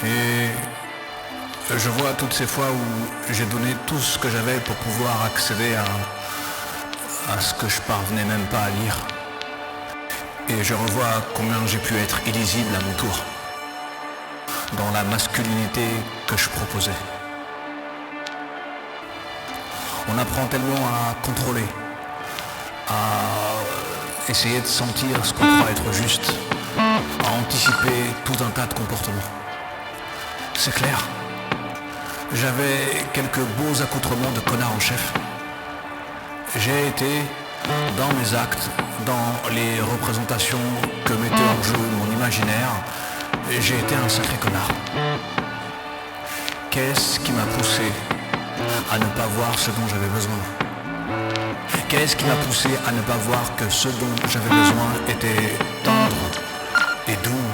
Et je vois toutes ces fois où j'ai donné tout ce que j'avais pour pouvoir accéder à ce que je parvenais même pas à lire. Et je revois combien j'ai pu être illisible à mon tour dans la masculinité que je proposais. On apprend tellement à contrôler, à essayer de sentir ce qu'on croit être juste, à anticiper tout un tas de comportements. C'est clair, j'avais quelques beaux accoutrements de connard en chef. J'ai été, dans mes actes, dans les représentations que mettait en jeu mon imaginaire, j'ai été un sacré connard. Qu'est-ce qui m'a poussé à ne pas voir ce dont j'avais besoin? Qu'est-ce qui m'a poussé à ne pas voir que ce dont j'avais besoin était tendre et doux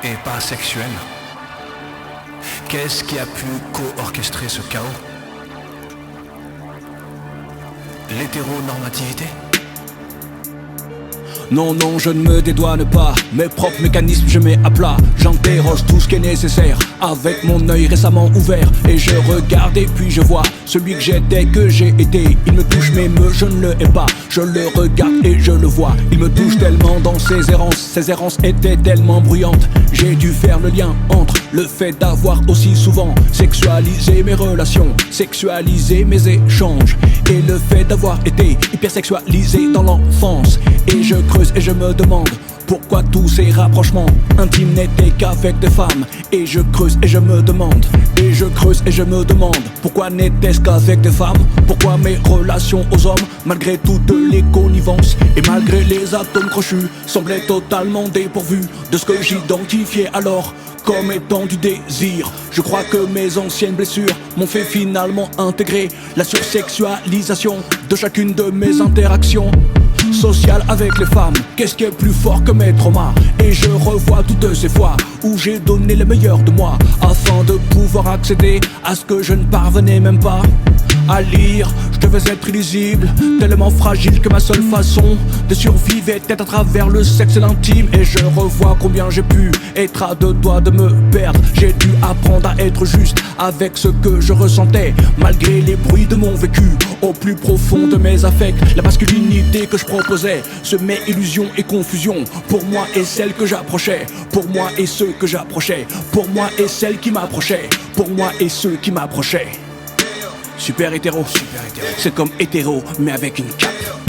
et pas sexuel? Qu'est-ce qui a pu co-orchestrer ce chaos? L'hétéronormativité? Non, non, je ne me dédouane pas. Mes propres mécanismes, je mets à plat. J'interroge tout ce qui est nécessaire avec mon œil récemment ouvert. Et je regarde et puis je vois celui que j'étais, que j'ai été. Il me touche mais je ne le hais pas. Je le regarde et je le vois. Il me touche tellement dans ses errances. Ses errances étaient tellement bruyantes. J'ai dû faire le lien entre le fait d'avoir aussi souvent sexualisé mes relations, sexualisé mes échanges, et le fait d'avoir été hypersexualisé dans l'enfance. Et je creuse et je me demande pourquoi tous ces rapprochements intimes n'étaient qu'avec des femmes. Et je creuse et je me demande, et je creuse et je me demande pourquoi n'était-ce qu'avec des femmes? Pourquoi mes relations aux hommes, malgré toutes les connivences et malgré les atomes crochus, semblaient totalement dépourvus de ce que j'identifiais alors comme étant du désir? Je crois que mes anciennes blessures m'ont fait finalement intégrer la sursexualisation de chacune de mes interactions sociales avec les femmes. Qu'est-ce qui est plus fort que mes traumas? Et je revois toutes ces fois où j'ai donné le meilleur de moi afin de pouvoir accéder à ce que je ne parvenais même pas à lire. Je devais être illisible, tellement fragile que ma seule façon de survivre était à travers le sexe et l'intime. Et je revois combien j'ai pu être à deux doigts de me perdre. J'ai dû apprendre à être juste avec ce que je ressentais, malgré les bruits de mon vécu. Au plus profond de mes affects, la masculinité que je proposais semait illusion et confusion. Pour moi et celle que j'approchais, pour moi et ceux que j'approchais, pour moi et celle qui m'approchait, pour moi et ceux qui m'approchaient. Super hétéro, c'est comme hétéro mais avec une cape.